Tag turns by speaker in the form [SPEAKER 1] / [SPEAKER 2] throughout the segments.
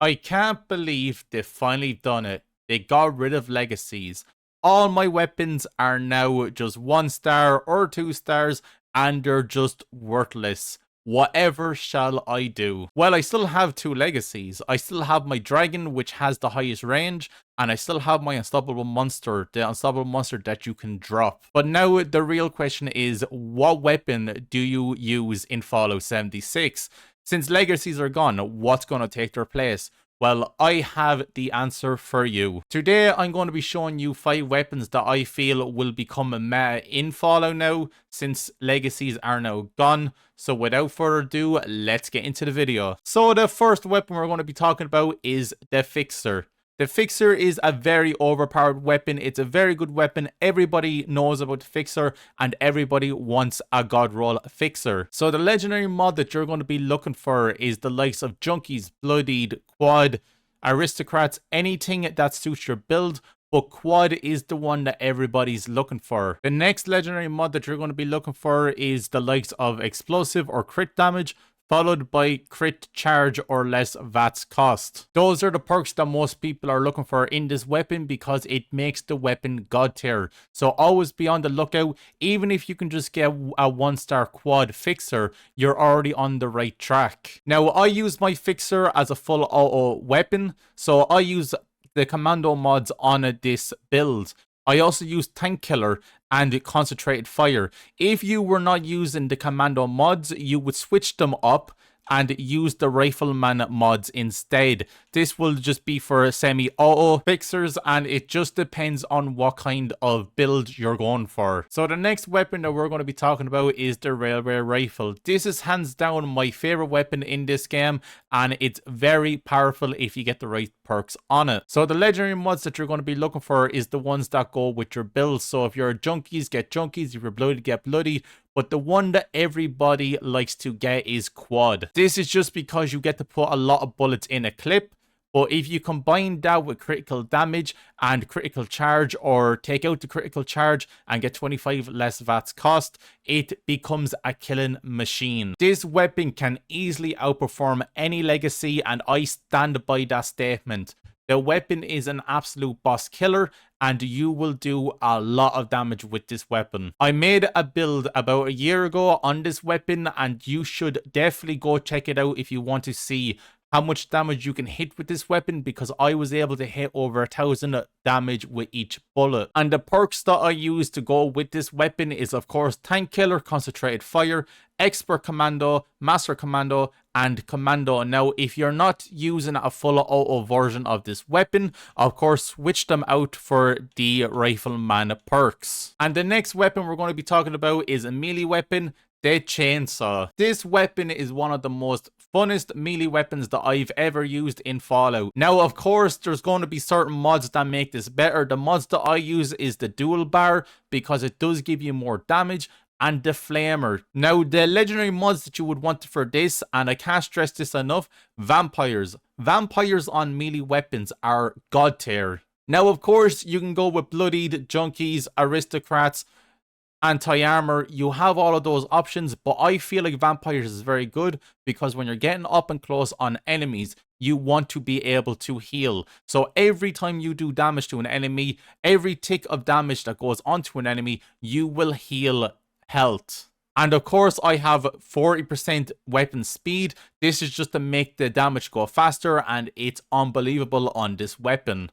[SPEAKER 1] I can't believe they finally done it. They got rid of legacies. All my weapons are now just 1 star or 2 stars, and they're just worthless. Whatever shall I do? Well, I still have 2 legacies. I still have my dragon, which has the highest range, and I still have my unstoppable monster, the unstoppable monster that you can drop. But now the real question is, what weapon do you use in Fallout 76? Since legacies are gone, what's going to take their place? Well, I have the answer for you. Today, I'm going to be showing you 5 weapons that I feel will become a meta in Fallout now, since legacies are now gone. So without further ado, let's get into the video. So the first weapon we're going to be talking about is the Fixer. The Fixer is a very overpowered weapon. It's a very good weapon. Everybody knows about the Fixer and everybody wants a God roll Fixer. So the legendary mod that you're going to be looking for is the likes of Junkies, Bloodied, Quad, Aristocrats, anything that suits your build. But Quad is the one that everybody's looking for. The next legendary mod that you're going to be looking for is the likes of Explosive or Crit Damage, followed by Crit Charge or less VATS cost. Those are the perks that most people are looking for in this weapon because it makes the weapon God tier. So always be on the lookout. Even if you can just get a 1-star Quad Fixer, you're already on the right track. Now, I use my Fixer as a full auto weapon, so I use the commando mods on this build. I also use Tank Killer and Concentrated Fire. If you were not using the commando mods, you would switch them up and use the Rifleman mods instead. This will just be for semi-auto fixers, and it just depends on what kind of build you're going for. So the next weapon that we're going to be talking about is the Railway Rifle. This is hands down my favorite weapon in this game, and it's very powerful if you get the right perks on it. So the legendary mods that you're going to be looking for is the ones that go with your build. So if you're Junkies, get Junkies. If you're Bloody, get Bloody. But the one that everybody likes to get is Quad. This is just because you get to put a lot of bullets in a clip. But if you combine that with critical damage and critical charge, or take out the critical charge and get 25 less VATS cost, it becomes a killing machine. This weapon can easily outperform any legacy, and I stand by that statement. The weapon is an absolute boss killer, and you will do a lot of damage with this weapon. I made a build about a year ago on this weapon, and you should definitely go check it out if you want to see how much damage you can hit with this weapon, because I was able to hit over 1,000 damage with each bullet. And the perks that I use to go with this weapon is, of course, Tank Killer, Concentrated Fire, Expert Commando, Master Commando, and Commando. Now, if you're not using a full auto version of this weapon, of course, switch them out for the Rifleman perks. And the next weapon we're going to be talking about is a melee weapon, the Chainsaw. This weapon is one of the most funnest melee weapons that I've ever used in Fallout. Now, of course, there's going to be certain mods that make this better. The mods that I use is the dual bar, because it does give you more damage, and the Flamer. Now, the legendary mods that you would want for this, and I can't stress this enough, vampires. Vampires on melee weapons are God tier. Now, of course, you can go with Bloodied, Junkies, Aristocrats, Anti-armor. You have all of those options, but I feel like vampires is very good because when you're getting up and close on enemies, you want to be able to heal. So every time you do damage to an enemy, every tick of damage that goes onto an enemy, you will heal health. And of course, I have 40% weapon speed. This is just to make the damage go faster, and it's unbelievable on this weapon.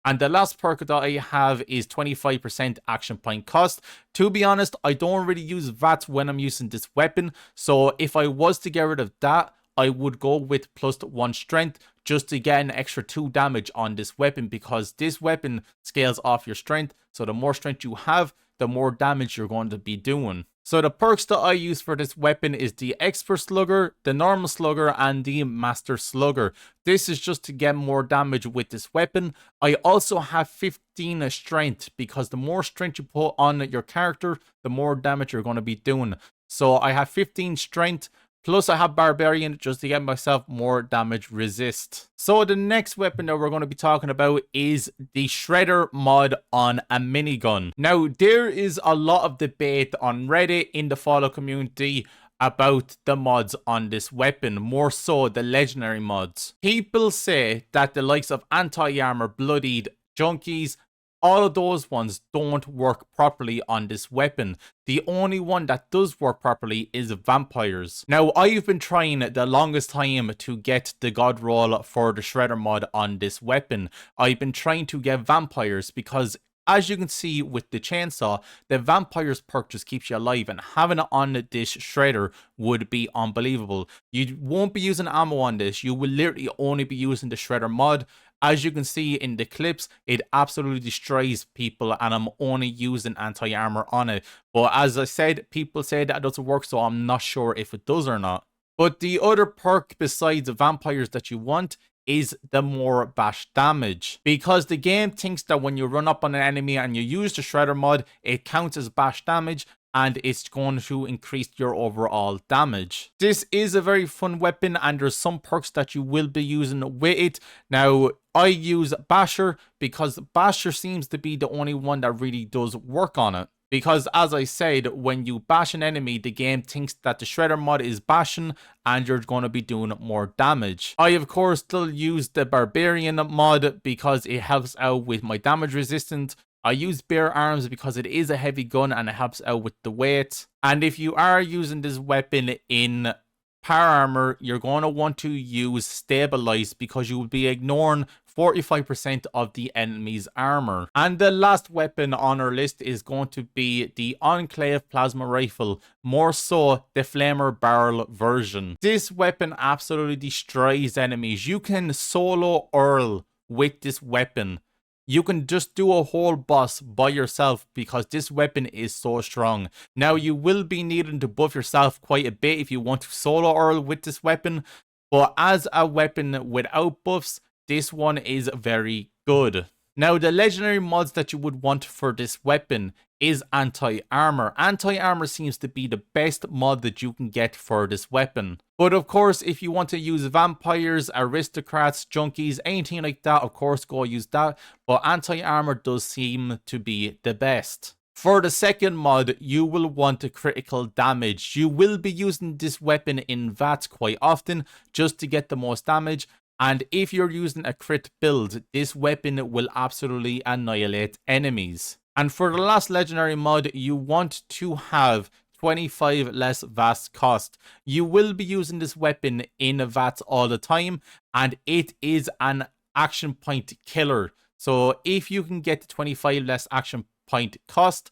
[SPEAKER 1] And the last perk that I have is 25% action point cost. To be honest, I don't really use VATS when I'm using this weapon. So if I was to get rid of that, I would go with +1 strength just to get an extra 2 damage on this weapon, because this weapon scales off your strength. So the more strength you have, the more damage you're going to be doing. So the perks that I use for this weapon is the Expert Slugger, the Normal Slugger, and the Master Slugger. This is just to get more damage with this weapon. I also have 15 strength, because the more strength you put on your character, the more damage you're going to be doing. So I have 15 strength, plus I have Barbarian just to get myself more damage resist. So the next weapon that we're going to be talking about is the Shredder mod on a minigun. Now, there is a lot of debate on Reddit in the Fallout community about the mods on this weapon, more so the legendary mods. People say that the likes of anti-armor, bloodied, junkies, all of those ones don't work properly on this weapon. The only one that does work properly is vampires. Now, I've been trying the longest time to get the god roll for the shredder mod on this weapon. I've been trying to get vampires because, as you can see with the chainsaw, the vampires perk just keeps you alive, and having it on this shredder would be unbelievable. You won't be using ammo on this. You will literally only be using the shredder mod. As you can see in the clips, it absolutely destroys people, and I'm only using anti-armor on it. But as I said, people say that it doesn't work, so I'm not sure if it does or not. But the other perk besides vampires that you want is the more bash damage, because the game thinks that when you run up on an enemy and you use the shredder mod, it counts as bash damage and it's going to increase your overall damage. This is a very fun weapon, and there's some perks that you will be using with it. Now, I use Basher because Basher seems to be the only one that really does work on it. Because, as I said, when you bash an enemy, the game thinks that the shredder mod is bashing and you're going to be doing more damage. I, of course, still use the barbarian mod because it helps out with my damage resistance. I use bare arms because it is a heavy gun and it helps out with the weight. And if you are using this weapon in power armor, you're going to want to use stabilize because you will be ignoring 45% of the enemy's armor. And the last weapon on our list is going to be the Enclave Plasma Rifle, more so the Flamer Barrel version. This weapon absolutely destroys enemies. You can solo Earl with this weapon. You can just do a whole boss by yourself because this weapon is so strong. Now, you will be needing to buff yourself quite a bit if you want to solo Earl with this weapon, but as a weapon without buffs, this one is very good. Now, the legendary mods that you would want for this weapon is anti-armor. Anti-armor seems to be the best mod that you can get for this weapon. But of course, if you want to use vampires, aristocrats, junkies, anything like that, of course, go use that. But anti-armor does seem to be the best. For the second mod, you will want critical damage. You will be using this weapon in VATS quite often just to get the most damage. And if you're using a crit build, this weapon will absolutely annihilate enemies. And for the last legendary mod, you want to have 25 less VATS cost. You will be using this weapon in VATS all the time, and it is an action point killer. So if you can get 25 less action point cost,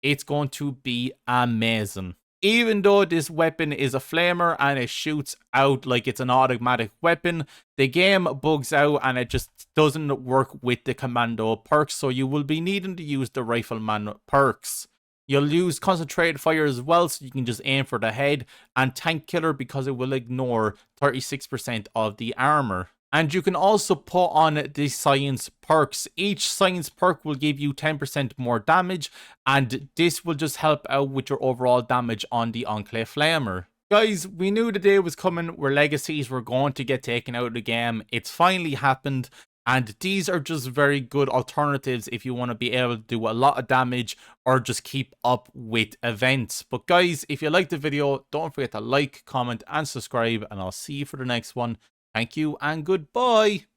[SPEAKER 1] it's going to be amazing. Even though this weapon is a flamer and it shoots out like it's an automatic weapon, the game bugs out and it just doesn't work with the commando perks, so you will be needing to use the rifleman perks. You'll use concentrated fire as well, so you can just aim for the head, and tank killer because it will ignore 36% of the armor. And you can also put on the science perks. Each science perk will give you 10% more damage, and this will just help out with your overall damage on the Enclave Flamer. Guys, we knew the day was coming where legacies were going to get taken out of the game. It's finally happened, and these are just very good alternatives if you want to be able to do a lot of damage or just keep up with events. But guys, if you liked the video, don't forget to like, comment, and subscribe, and I'll see you for the next one. Thank you and goodbye.